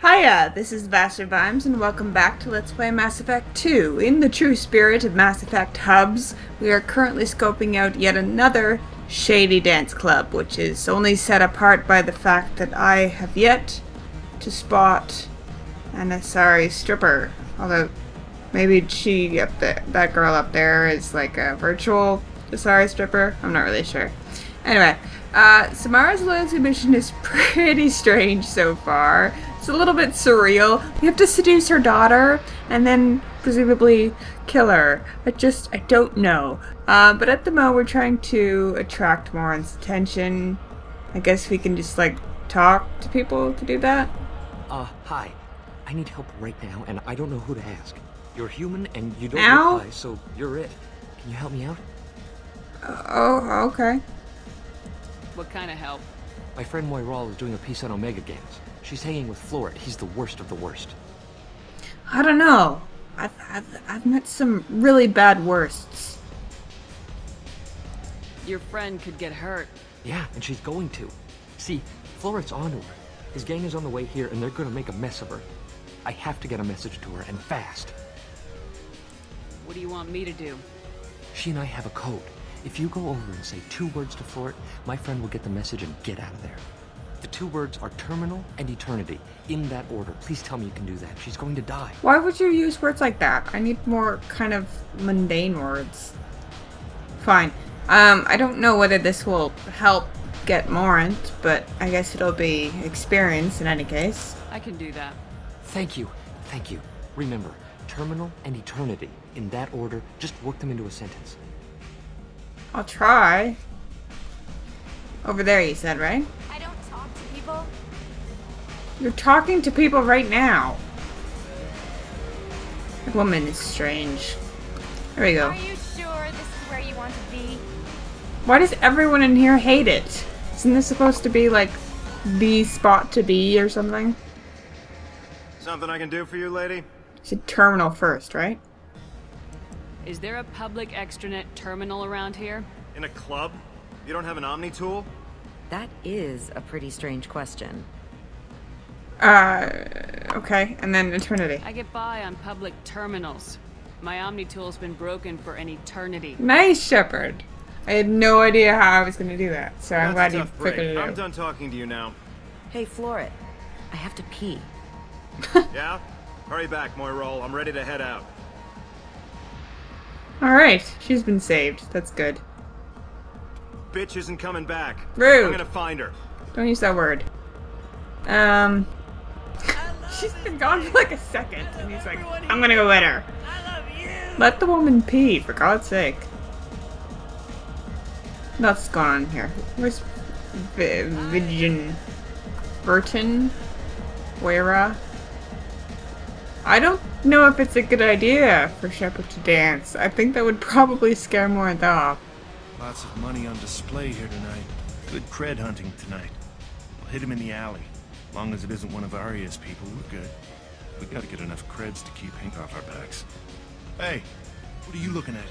Hiya, this is VasserVimes and welcome back to Let's Play Mass Effect 2. In the true spirit of Mass Effect hubs, we are currently scoping out yet another shady dance club, which is only set apart by the fact that I have yet to spot an Asari stripper. Although, maybe she up there, that girl up there is like a virtual Asari stripper. I'm not really sure. Anyway, Samara's loyalty mission is pretty strange so far. It's a little bit surreal. We have to seduce her daughter and then presumably kill her. I don't know. But at the moment we're trying to attract Morinth's attention. I guess we can just like talk to people to do that. Hi. I need help right now and I don't know who to ask. You're human and you don't reply, so you're it. Can you help me out? Oh, okay. What kind of help? My friend Moirol is doing a piece on Omega games. She's hanging with Floret. He's the worst of the worst. I don't know. I've met some really bad worsts. Your friend could get hurt. Yeah, and she's going to. See, Floret's on to her. His gang is on the way here and they're gonna make a mess of her. I have to get a message to her, and fast. What do you want me to do? She and I have a code. If you go over and say 2 words to Floret, my friend will get the message and get out of there. The 2 words are terminal and eternity. In that order. Please tell me you can do that. She's going to die. Why would you use words like that? I need more kind of mundane words. Fine. I don't know whether this will help get Morinth, but I guess it'll be experience in any case. I can do that. Thank you. Thank you. Remember, terminal and eternity. In that order, just work them into a sentence. I'll try. Over there, you said, right? I don't talk to people. You're talking to people right now. The woman is strange. There we go. Are you sure this is where you want to be? Why does everyone in here hate it? Isn't this supposed to be like the spot to be or something? Something I can do for you, lady? You said terminal first, right? Is there a public extranet terminal around here? In a club? You don't have an Omni tool? That is a pretty strange question. Okay, and then eternity. I get by on public terminals. My Omni tool's been broken for an eternity. Nice, Shepard. I had no idea how I was going to do that, so I'm glad That's a you tough break. figured it I'm out. done talking to you now. Hey, Floret. I have to pee. Yeah? Hurry back, Moirol. I'm ready to head out. Alright, she's been saved. That's good. Bitch isn't coming back. Rude. I'm gonna find her. Don't use that word. She's been gone for like a second, and he's like, I'm gonna go get her. Let the woman pee, for God's sake. What's going on here? Where's Burton? Wera? I don't know if it's a good idea for Shepard to dance. I think that would probably scare Morinth off. Lots of money on display here tonight. Good cred hunting tonight. We'll hit him in the alley. As long as it isn't one of Arya's people, we're good. We gotta get enough creds to keep ink off our backs. Hey, what are you looking at?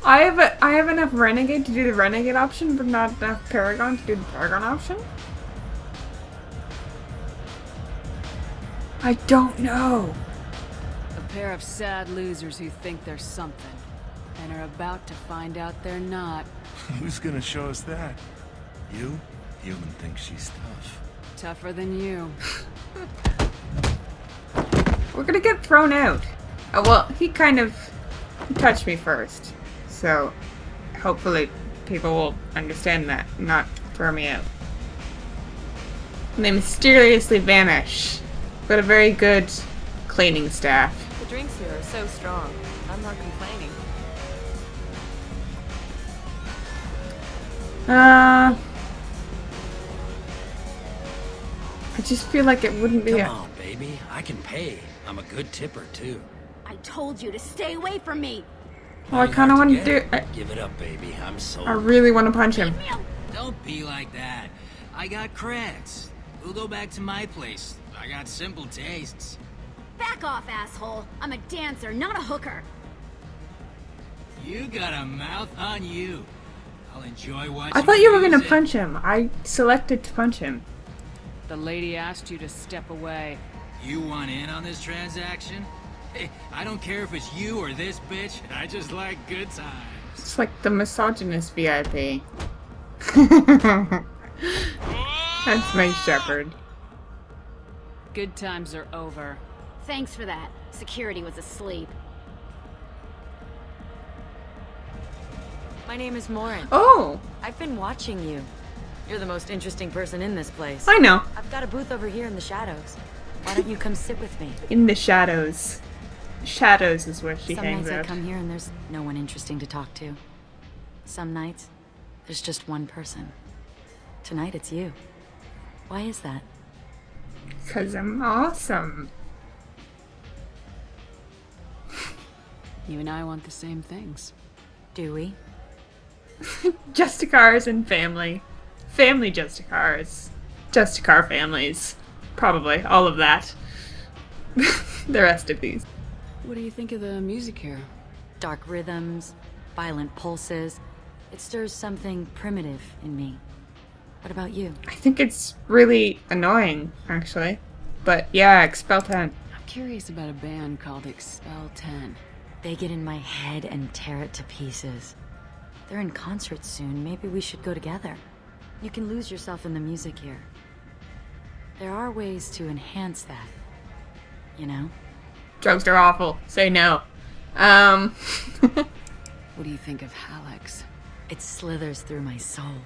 I have enough Renegade to do the Renegade option, but not enough Paragon to do the Paragon option? I don't know. A pair of sad losers who think they're something, and are about to find out they're not. Who's gonna show us that? You? Human thinks she's tough. Tougher than you. We're gonna get thrown out. Oh, well, he kind of touched me first. So, hopefully people will understand that and not throw me out. And they mysteriously vanish. Got a very good cleaning staff. The drinks here are so strong. I'm not complaining. I just feel like it wouldn't be Come on, baby. I can pay. I'm a good tipper, too. I told you to stay away from me. Oh, I kind of want to do. Give it up, baby. I'm sold. I really want to punch him. Don't be like that. I got creds. We'll go back to my place. I got simple tastes. Back off, asshole. I'm a dancer, not a hooker. You got a mouth on you. I'll enjoy watching. I thought you were use gonna it. punch him. I selected to punch him. The lady asked you to step away. You want in on this transaction? Hey, I don't care if it's you or this bitch. I just like good times. It's like the misogynist VIP. That's my Shepard. Good times are over. Thanks for that. Security was asleep. My name is Morinth. Oh, I've been watching you. You're the most interesting person in this place. I know. I've got a booth over here in the shadows. Why don't you come sit with me? In the shadows. Shadows is where she Some hangs nights I out. come here and there's no one interesting to talk to. Some nights, there's just one person. Tonight it's you. Why is that? 'Cause I'm awesome. You and I want the same things. Do we? Justicars and family. Family Justicars. Justicar families. Probably. All of that. The rest of these. What do you think of the music here? Dark rhythms, violent pulses. It stirs something primitive in me. What about you? I think it's really annoying, actually. But yeah, Expel 10. I'm curious about a band called Expel 10. They get in my head and tear it to pieces. They're in concert soon. Maybe we should go together. You can lose yourself in the music here. There are ways to enhance that. You know? Drugs are awful. Say no. What do you think of Hallex? It slithers through my soul.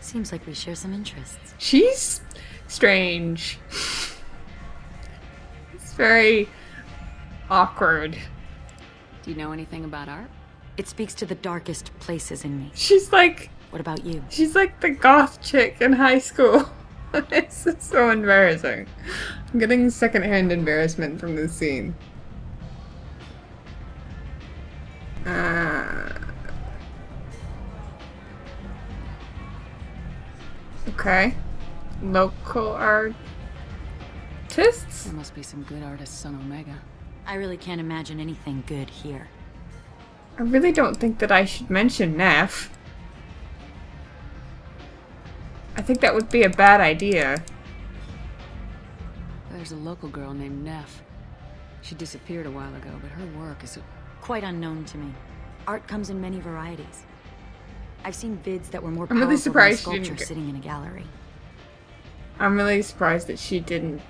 Seems like we share some interests. She's strange. It's very awkward. Do you know anything about art? It speaks to the darkest places in me. She's like the goth chick in high school. It's just so embarrassing. I'm getting secondhand embarrassment from this scene. Okay. Local artists? There must be some good artists on Omega. I really can't imagine anything good here. I really don't think that I should mention Neff. I think that would be a bad idea. There's a local girl named Neff. She disappeared a while ago, but her work is Quite unknown to me. Art comes in many varieties. I've seen vids that were more I'm really powerful than a surprised she sculpture didn't sitting in a gallery. I'm really surprised that she didn't,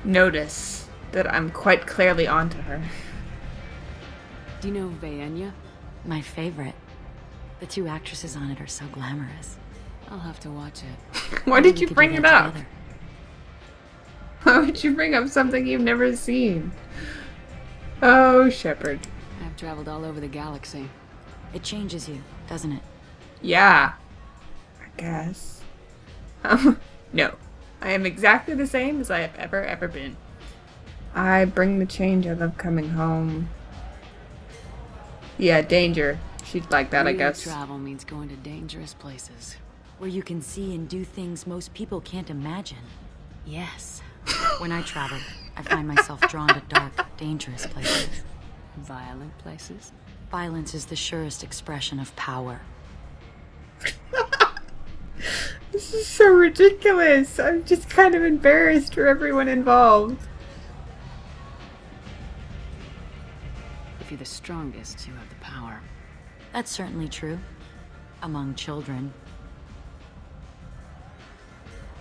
notice that I'm quite clearly onto her. Do you know Vaenya? My favorite. The two actresses on it are so glamorous. I'll have to watch it. Why Maybe did we you could do bring it that up? together. Why would you bring up something you've never seen? Oh, Shepard. I've traveled all over the galaxy. It changes you, doesn't it? Yeah. I guess. No. I am exactly the same as I have ever been. I bring the change. I love coming home. Yeah, danger. She'd like that, I Real guess. travel means going to dangerous places. Where you can see and do things most people can't imagine. Yes. When I travel, I find myself drawn to dark, dangerous places. Violent places? Violence is the surest expression of power. This is so ridiculous. I'm just kind of embarrassed for everyone involved. If you're the strongest, you have the power. That's certainly true. Among children.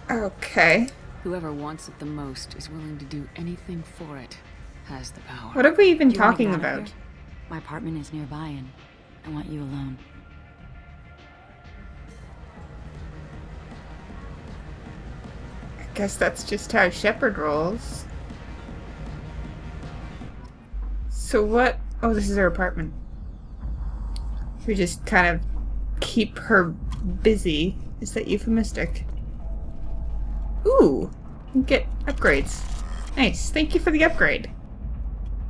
Okay. Whoever wants it the most is willing to do anything for it, has the power. What are we even Do you wanna talking get out of about? here? My apartment is nearby and I want you alone. I guess that's just how Shepard rolls. So what? Oh, this is her apartment. We just kind of keep her busy. Is that euphemistic? Ooh, you get upgrades. Nice. Thank you for the upgrade.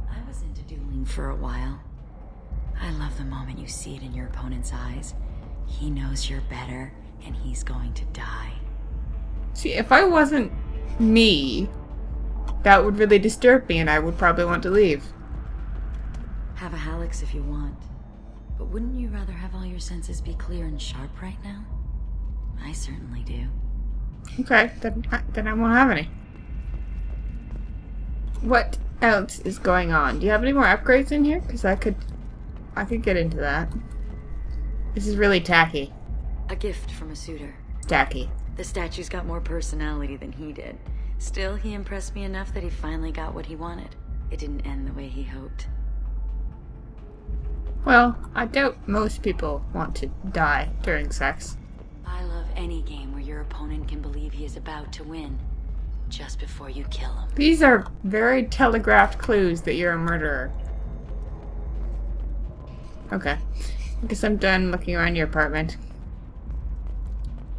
I was into dueling for a while. I love the moment you see it in your opponent's eyes. He knows you're better, and he's going to die. See, if I wasn't me, that would really disturb me and I would probably want to leave. Have a Hallex if you want. But wouldn't you rather have all your senses be clear and sharp right now? I certainly do. Okay, then I won't have any. What else is going on? Do you have any more upgrades in here? Because I could get into that. This is really tacky. A gift from a suitor. Tacky. The statue's got more personality than he did. Still, he impressed me enough that he finally got what he wanted. It didn't end the way he hoped. Well, I doubt most people want to die during sex. I love any game where your opponent can believe he is about to win, just before you kill him. These are very telegraphed clues that you're a murderer. Okay. I guess I'm done looking around your apartment.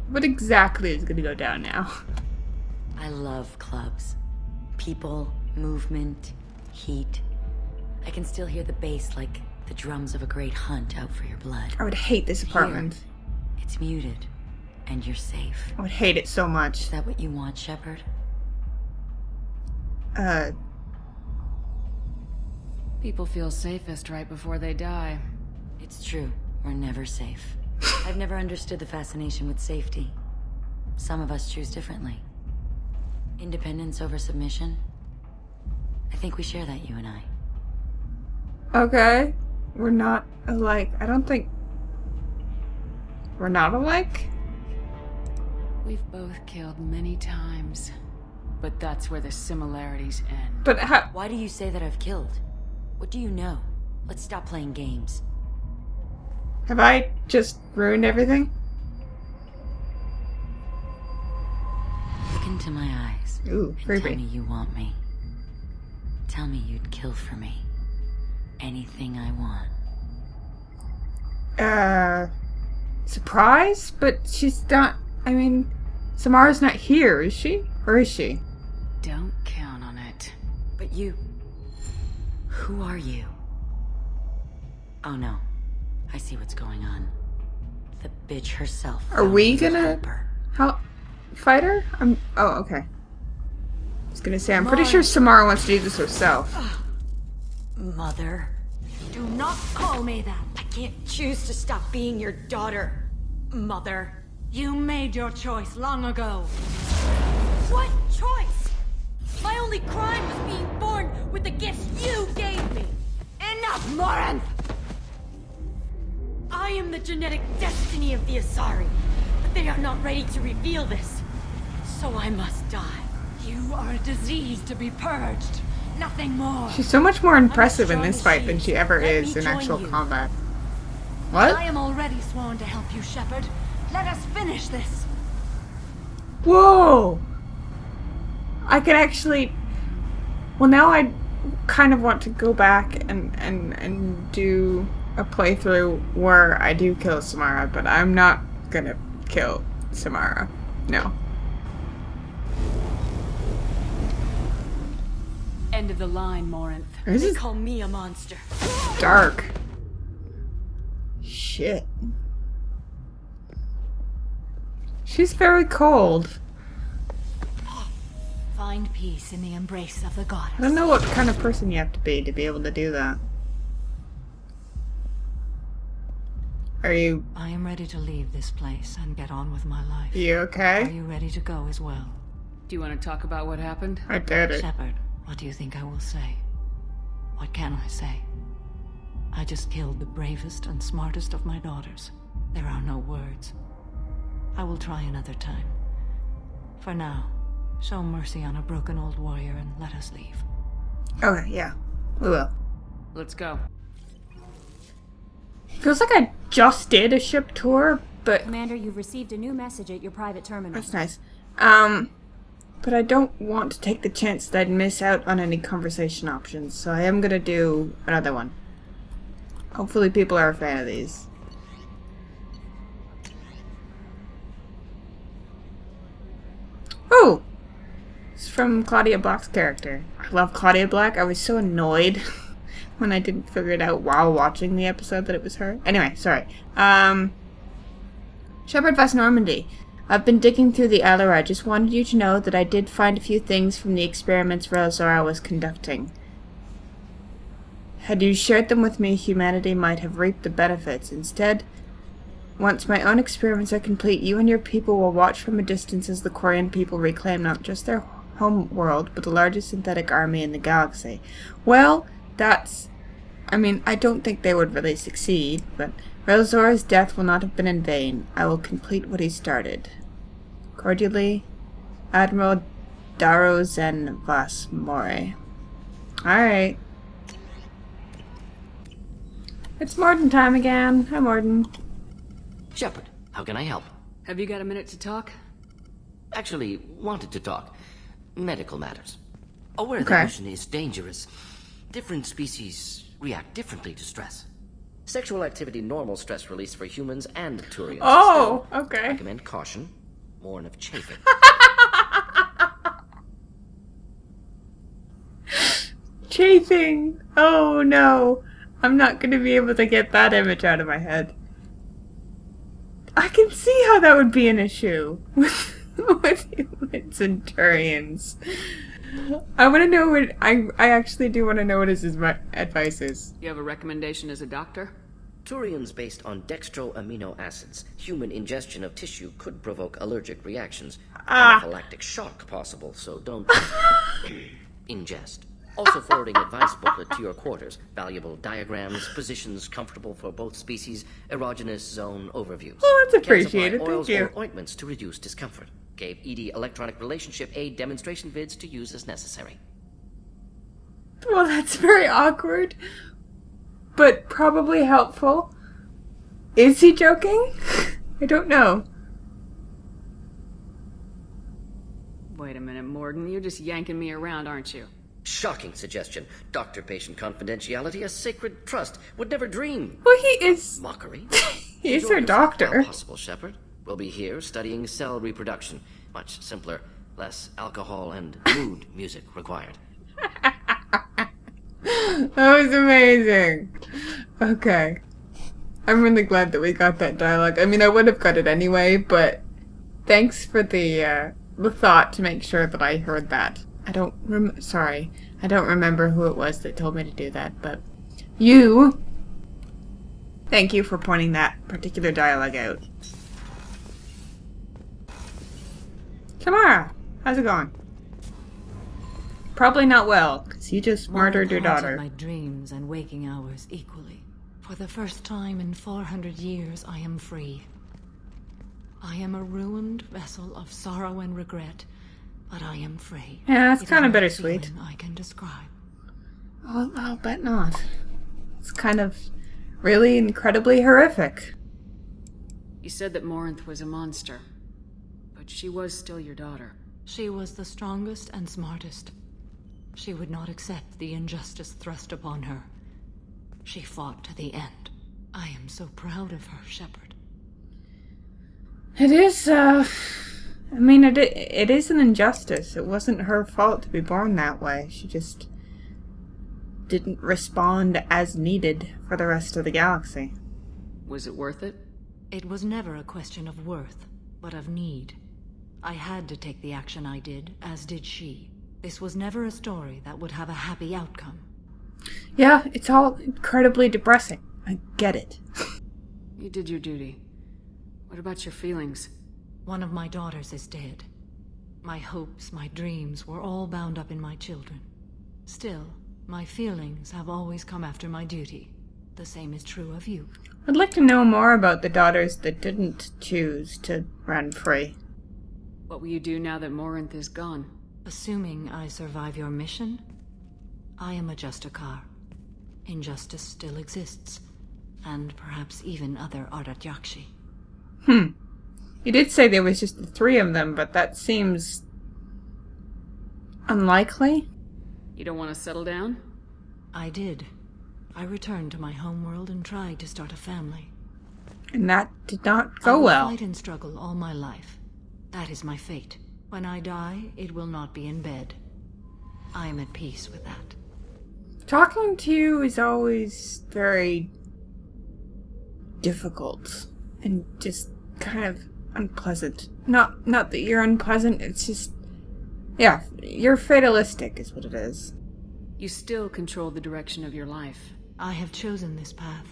What exactly is going to go down now? I love clubs. People, movement, heat. I can still hear the bass like the drums of a great hunt out for your blood. I would hate this apartment. Here, it's muted, and you're safe. I would hate it so much. Is that what you want, Shepard? People feel safest right before they die. It's true. We're never safe. I've never understood the fascination with safety. Some of us choose differently. Independence over submission? I think we share that, you and I. Okay. We're not alike. I don't think... We're not alike? We've both killed many times, but that's where the similarities end. But how... Why do you say that I've killed? What do you know? Let's stop playing games. Have I just ruined everything? Look into my eyes. Ooh, and creepy. tell me you want me. Tell me you'd kill for me. Anything I want. Surprise? But she's not... I mean, Samara's not here, is she? Or is she? Don't count on it. But you... Who are you? Oh no. I see what's going on. The bitch herself. Are we found gonna... helper. How... Fight her? Oh, okay. I was gonna say, I'm pretty sure Samara wants to do this herself. Mother. Do not call me that. I can't choose to stop being your daughter. Mother. You made your choice long ago. What choice? My only crime was being born with the gifts you gave me. Enough, Morinth! I am the genetic destiny of the Asari, but they are not ready to reveal this. So I must die. You are a disease to be purged. Nothing more. She's so much more impressive in this fight than she ever is in actual combat. What? I am already sworn to help you, Shepard. Let us finish this. Whoa! I can actually... Well, now I kind of want to go back and do a playthrough where I do kill Samara, but I'm not gonna kill Samara. No. End of the line, Morinth. This They is call me a monster. dark. Shit. She's very cold. Find peace in the embrace of the goddess. I don't know what kind of person you have to be able to do that. Are you I am ready to leave this place and get on with my life. Are okay? you ready to go as well? Do you want to talk about what happened? I doubt it. Shepard, what do you think I will say? What can I say? I just killed the bravest and smartest of my daughters. There are no words. I will try another time. For now, show mercy on a broken old warrior and let us leave. Okay, yeah. We will. Let's go. Feels like I just did a ship tour, but Commander, you've received a new message at your private terminal. that's nice. But I don't want to take the chance that I'd miss out on any conversation options, so I am gonna do another one. Hopefully people are a fan of these. Oh! It's from Claudia Black's character. I love Claudia Black. I was so annoyed when I didn't figure it out while watching the episode that it was her. Anyway, sorry. Shepard Vast Normandy. I've been digging through the Eller. I just wanted you to know that I did find a few things from the experiments Relazara was conducting. Had you shared them with me, humanity might have reaped the benefits. Instead, Once my own experiments are complete, you and your people will watch from a distance as the Quarian people reclaim not just their home world, but the largest synthetic army in the galaxy. Well, that's... I mean, I don't think they would really succeed, but Relzor's death will not have been in vain. I will complete what he started. Cordially, Admiral Darozen Vasmore. Alright. It's Mordin time again. Hi, Mordin. Shepard, how can I help? Have you got a minute to talk? Actually, wanted to talk. Medical matters. Aware Okay. the mission is dangerous. Different species react differently to stress. Sexual activity normal stress release for humans and Turians. Oh, okay. Recommend caution. Warn of chafing. Chafing! Oh no! I'm not gonna be able to get that image out of my head. I can see how that would be an issue with humans and Turians. I want to know what... I actually do want to know what his advice is. You have a recommendation as a doctor? Turians based on dextroamino acids. Human ingestion of tissue could provoke allergic reactions. Anaphylactic shock possible, so don't ingest. Also forwarding advice booklet to your quarters. Valuable diagrams, positions comfortable for both species, erogenous zone overviews. Well, that's Can supply appreciated. oils Thank you. or ointments to reduce discomfort. Gave ED electronic relationship aid demonstration vids to use as necessary. Well, that's very awkward, but probably helpful. Is he joking? I don't know. Wait a minute, Mordin. You're just yanking me around, aren't you? Shocking suggestion. Doctor-patient confidentiality, a sacred trust. Would never dream. Well, he is... Mockery. He's Enjoy our yourself doctor. while possible, Shepard. We'll be here studying cell reproduction. Much simpler, less alcohol and mood music required. That was amazing. Okay. I'm really glad that we got that dialogue. I mean, I would have got it anyway, but thanks for the thought to make sure that I heard that. I don't remember who it was that told me to do that, but thank you for pointing that particular dialogue out. Samara, how's it going? Probably not well, because you just murdered your daughter. My dreams and waking hours equally. For the first time in 400 years, I am free. I am a ruined vessel of sorrow and regret, but I am free. Yeah, it's It kind is of not a bittersweet. feeling I can describe. Oh, I'll bet not. It's kind of really incredibly horrific. You said that Morinth was a monster, but she was still your daughter. She was the strongest and smartest. She would not accept the injustice thrust upon her. She fought to the end. I am so proud of her, Shepard. It is, I mean, it is an injustice. It wasn't her fault to be born that way. She just didn't respond as needed for the rest of the galaxy. Was it worth it? It was never a question of worth, but of need. I had to take the action I did, as did she. This was never a story that would have a happy outcome. Yeah, it's all incredibly depressing. I get it. You did your duty. What about your feelings? One of my daughters is dead. My hopes, my dreams were all bound up in my children. Still, my feelings have always come after my duty. The same is true of you. I'd like to know more about the daughters that didn't choose to run free. What will you do now that Morinth is gone? Assuming I survive your mission, I am a Justicar. Injustice still exists, and perhaps even other Ardatyakshi. You did say there was just the 3 of them, but that seems unlikely. You don't want to settle down? I did. I returned to my homeworld and tried to start a family. And that did not I go will well. fight and struggle all my life. That is my fate. When I die, it will not be in bed. I am at peace with that. Talking to you is always very difficult and just kind of unpleasant. Not that you're unpleasant, it's just... Yeah, you're fatalistic is what it is. You still control the direction of your life. I have chosen this path.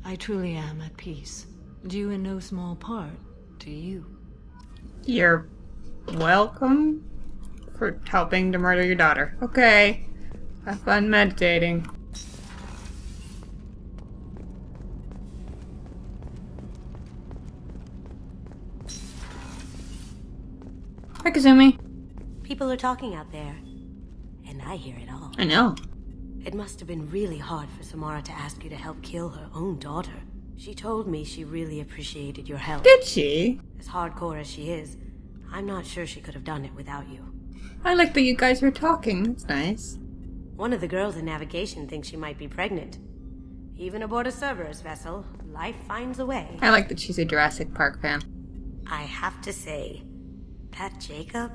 I truly am at peace. Due in no small part to you. You're welcome for helping to murder your daughter. Okay. Have fun meditating. Hi, Kazumi. People are talking out there, and I hear it all. I know. It must have been really hard for Samara to ask you to help kill her own daughter. She told me she really appreciated your help. Did she? As hardcore as she is, I'm not sure she could have done it without you. I like that you guys were talking. That's nice. One of the girls in navigation thinks she might be pregnant. Even aboard a Cerberus vessel, life finds a way. I like that she's a Jurassic Park fan. I have to say, that Jacob...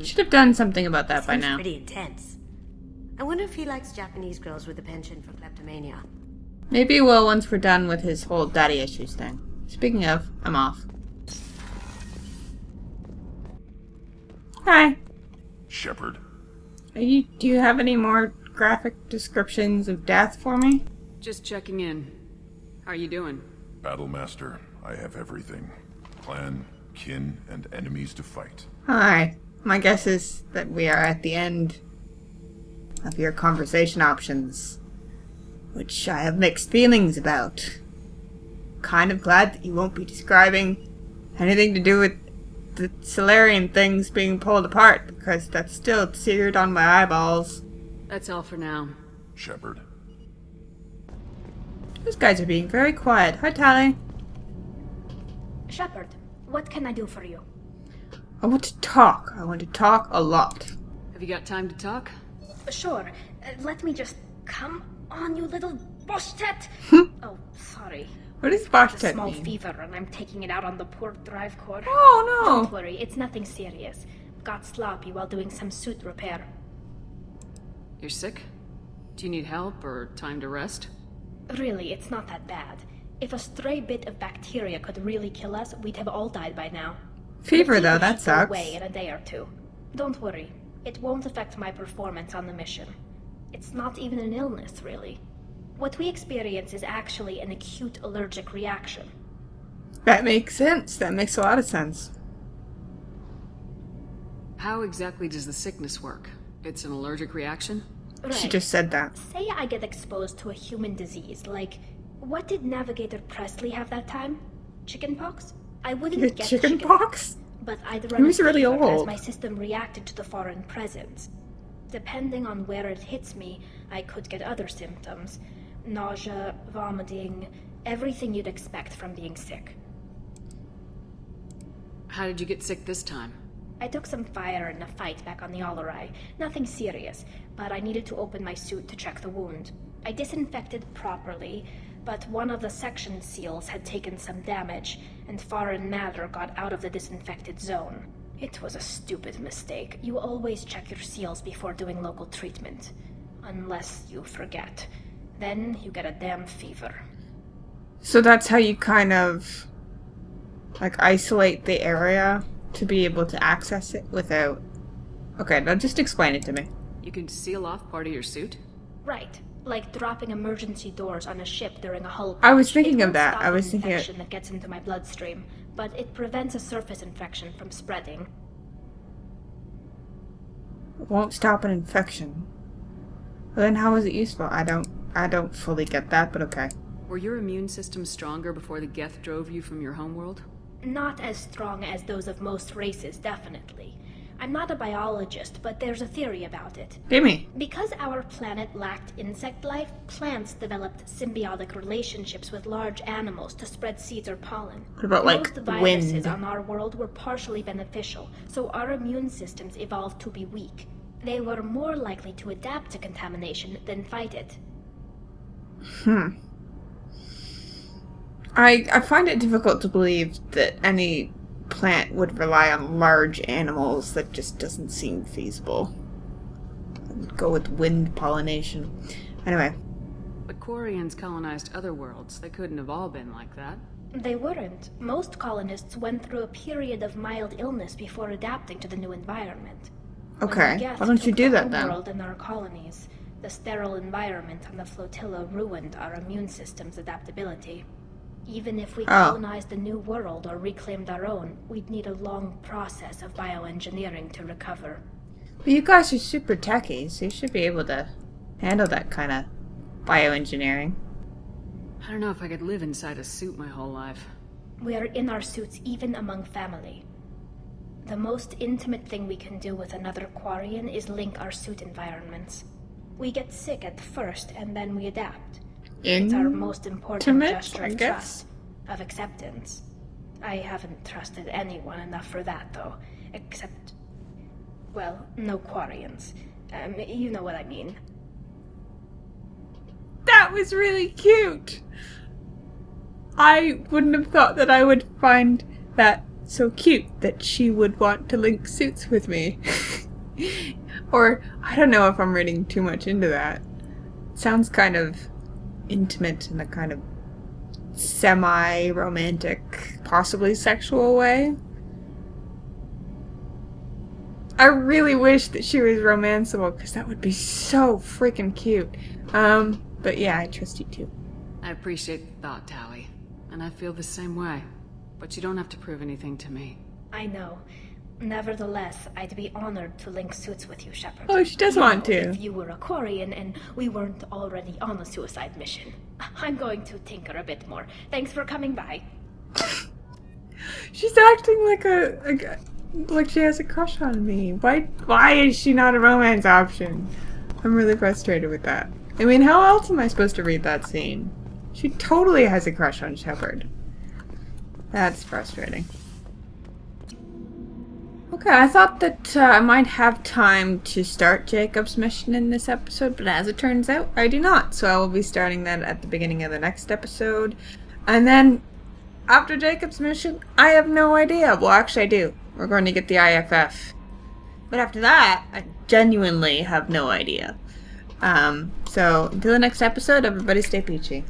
Should have done something about that by now. Pretty intense. I wonder if he likes Japanese girls with a penchant for kleptomania. Maybe he will once we're done with his whole daddy issues thing. Speaking of, I'm off. Hi. Shepard. Do you have any more graphic descriptions of death for me? Just checking in. How are you doing? Battlemaster, I have everything. Clan, kin, and enemies to fight. Hi. My guess is that we are at the end of your conversation options, which I have mixed feelings about. Kind of glad that you won't be describing anything to do with the Solarian things being pulled apart, because that's still seared on my eyeballs. That's all for now. Shepard. Those guys are being very quiet. Hi, Tali. Shepard, what can I do for you? I want to talk. I want to talk a lot. Have you got time to talk? Sure. Let me just... Come on, you little boshtet! Oh, sorry. What does A boshtet small mean? fever, and I'm taking it out on the poor drive core. Oh, no. Don't worry, it's nothing serious. Got sloppy while doing some suit repair. You're sick? Do you need help or time to rest? Really, it's not that bad. If a stray bit of bacteria could really kill us, we'd have all died by now. Fever, though, should that go sucks. away in a day or two. Don't worry. It won't affect my performance on the mission. It's not even an illness, really. What we experience is actually an acute allergic reaction. That makes sense. That makes a lot of sense. How exactly does the sickness work? It's an allergic reaction? Right. She just said that. Say I get exposed to a human disease, like... What did Navigator Presley have that time? Chickenpox? I wouldn't get chickenpox? But I'd He run was a really fever as old. my system reacted to the foreign presence. Depending on where it hits me, I could get other symptoms. Nausea, vomiting, everything you'd expect from being sick. How did you get sick this time? I took some fire in a fight back on the Allerai. Nothing serious, but I needed to open my suit to check the wound. I disinfected properly, but one of the section seals had taken some damage, and foreign matter got out of the disinfected zone. It was a stupid mistake. You always check your seals before doing local treatment. Unless you forget. Then you get a damn fever. So that's how you kind of, like, isolate the area to be able to access it without... Okay, now just explain it to me. You can seal off part of your suit? Right. Like dropping emergency doors on a ship during a hull I was crash. thinking It of won't that. stop I was an thinking infection that gets into my bloodstream, but it prevents a surface infection from spreading. It won't stop an infection. Well, then how is it useful? I don't fully get that, but okay. Were your immune system stronger before the Geth drove you from your homeworld? Not as strong as those of most races, definitely. I'm not a biologist, but there's a theory about it. Gimme. Because our planet lacked insect life, plants developed symbiotic relationships with large animals to spread seeds or pollen. What about, like, Most viruses wind? on our world were partially beneficial, so our immune systems evolved to be weak. They were more likely to adapt to contamination than fight it. I find it difficult to believe that any plant would rely on large animals. That just doesn't seem feasible. I'd go with wind pollination. Anyway. But Quarians colonized other worlds. They couldn't have all been like that. They weren't. Most colonists went through a period of mild illness before adapting to the new environment. Okay, why don't you do that then? World in our colonies. The sterile environment on the flotilla ruined our immune system's adaptability. Even if we colonized a new world or reclaimed our own, we'd need a long process of bioengineering to recover. But you guys are super techies, so you should be able to handle that kind of bioengineering. I don't know if I could live inside a suit my whole life. We are in our suits even among family. The most intimate thing we can do with another Quarian is link our suit environments. We get sick at first, and then we adapt. It's our most important gesture of trust, of acceptance. I haven't trusted anyone enough for that, though. Except, well, no Quarians. You know what I mean. That was really cute! I wouldn't have thought that I would find that so cute that she would want to link suits with me. Or, I don't know if I'm reading too much into that. It sounds kind of intimate in a kind of semi-romantic, possibly sexual way. I really wish that she was romanceable, because that would be so freaking cute. But yeah, I trust you too. I appreciate the thought, Tali. And I feel the same way. But you don't have to prove anything to me. I know. Nevertheless, I'd be honored to link suits with you, Shepard. Oh, she does want to. If you were a Quarian and we weren't already on a suicide mission. I'm going to tinker a bit more. Thanks for coming by. She's acting like she has a crush on me. Why is she not a romance option? I'm really frustrated with that. I mean, how else am I supposed to read that scene? She totally has a crush on Shepard. That's frustrating. Okay, I thought that I might have time to start Jacob's mission in this episode, but as it turns out, I do not. So I will be starting that at the beginning of the next episode. And then, after Jacob's mission, I have no idea. Well, actually I do. We're going to get the IFF. But after that, I genuinely have no idea. So, until the next episode, everybody stay peachy.